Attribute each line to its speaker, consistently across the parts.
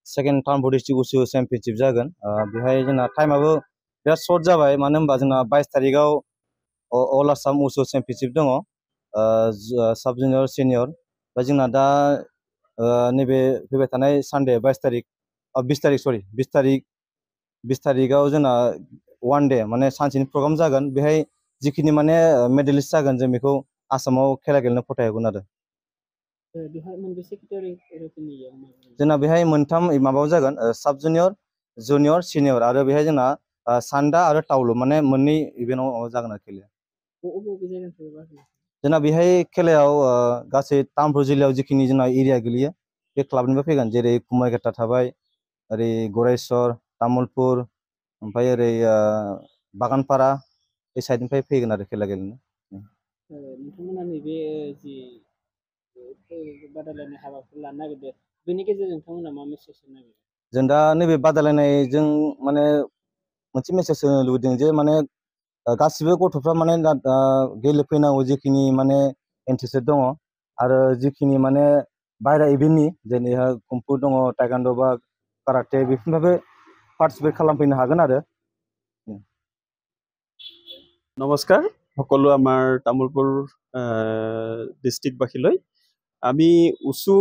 Speaker 1: second Tamulpur district उसु championship जागोन बेहाय जोंना टाइमाबो बिराद सर्ट जाबाय मानो होनबा जोंना 22 तारिखआव अल आसाम उसु चेम्पियनशिप दङ साब जुनियर सिनियर ओमफ्राय जोंना दा नैबे फैबाय थानाय सानडे 20 तारिखआव जोंना वान डे माने सानसेनि प्रग्राम जागोन बेहाय जिखिनि माने मेडेलिस्ट जागोन जों बेखौ आसामाव खेला गेलेनो फथायहरगोन आरो जोंना बेहाय मोनथाम माबायाव जागोन साब जुनियर जुनियर सिनियर आरो बेहाय जोंना सान्दा आरो तावलु माने मोननै इभेन्टआव जागोन आरो खेलाया जोंना बेहाय खेलायाव गासै तामुलपुर जिल्लायाव जिखिनि जोंना एरिया गोलैयो बे क्लाबनिफ्राय फैगोन जेरै कुमारघाटा थाबाय ओरै गरेस्वर तामुलपुर ओमफ्राय ओरै बागानपारा बे साइडनिफ्राय फैगोन आरो खेला गेलेनो
Speaker 2: नोंथांमोना नैबे जि बादायलायनाय हाबाफारि लानो नागिरदों बेनि गेजेरजों नोंथांमोना मा मेसेज होनो नागिरदों
Speaker 1: जों दा नैबे बादायलायनायजों माने मोनसे मेसेज होनो लुबैदों जे माने गासिबो गथ'फ्रा माने गेलेफैनांगौ जिखिनि माने इन्टारेस्टेड दङ आरो जिखिनि माने बायरा इभेन्टनि जेरैहाय कुम्फु दङ टाइकान्ड' बा काराटे बेफोरनिफ्रायबो पार्टिसिपेट खालामफैनो हागोन आरो
Speaker 3: नमस्कार সকলো আমাৰ তামুলপুৰ ডিষ্ট্ৰিক্টবাসীলৈ আমি উচু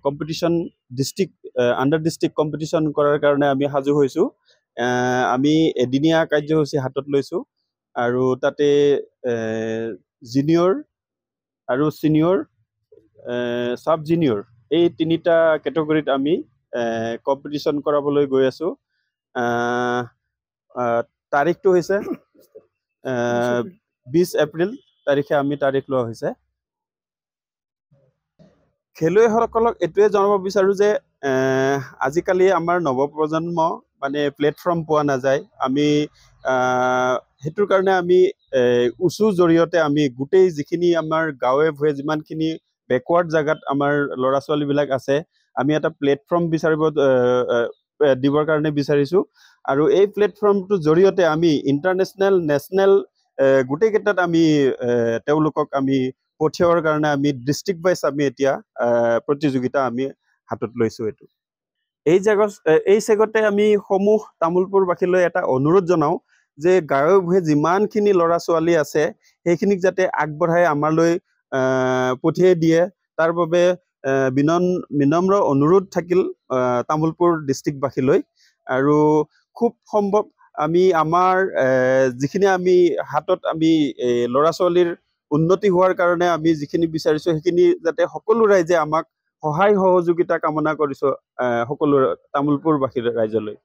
Speaker 3: competition district under district competition কৰাৰ কাৰণে আমি সাজু হৈছোঁ আমি এদিনীয়া কাৰ্যসূচী হাতত লৈছোঁ আৰু তাতে জুনিয়ৰ আৰু ছিনিয়ৰ সাব জুনিয়ৰ এই তিনিটা কেটেগৰীত আমি কম্পিটিশ্যন কৰাবলৈ গৈ আছোঁ তাৰিখটো হৈছে 20 এপ্ৰিল তাৰিখে আমি তাৰিখ লোৱা হৈছে খেলুৱৈসকলক এটোৱে জনাব বিচাৰো যে আজিকালি আমাৰ নৱপ্ৰজন্ম মানে প্লেটফৰ্ম পোৱা নাযায় আমি হেতুৰ কাৰণে আমি উচু জৰিয়তে আমি গুটেই যিখিনি আমাৰ গাঁৱে ভূঞে যিমানখিনি বেকৱাৰ্ড জায়গাত আমাৰ ল'ৰা ছোৱালীবিলাক আছে আমি এটা প্লেটফৰ্ম বিচাৰিব দিবৰ কাৰণে বিচাৰিছো আৰু এই প্লেটফৰ্মটোৰ জৰিয়তে আমি ইণ্টাৰনেশ্যনেল নেশ্যনেল গোটেই ক্ষেত্ৰত আমি তেওঁলোকক আমি পঠিয়াবৰ কাৰণে আমি ডিষ্ট্ৰিক্ট ৱাইজ আমি এতিয়া প্ৰতিযোগিতা আমি হাতত লৈছোঁ এই চেগতে আমি সমূহ তামুলপুৰবাসীলৈ এটা অনুৰোধ জনাওঁ যে গাঁৱে ভূঞে যিমানখিনি ল'ৰা ছোৱালী আছে সেইখিনিক যাতে আগবঢ়াই আমালৈ পঠিয়াই দিয়ে তাৰ বাবে বিনম্ৰ অনুৰোধ থাকিল তামুলপুৰ ডিষ্ট্ৰিক্টবাসীলৈ আৰু খুব সম্ভৱ আমি আমাৰ যিখিনি আমি হাতত আমি ল'ৰা ছোৱালীৰ উন্নতি হোৱাৰ কাৰণে আমি যিখিনি বিচাৰিছোঁ সেইখিনি যাতে সকলো ৰাইজে আমাক সহায় সহযোগিতা কামনা কৰিছোঁ সকলো তামুলপুৰবাসীৰ ৰাইজলৈ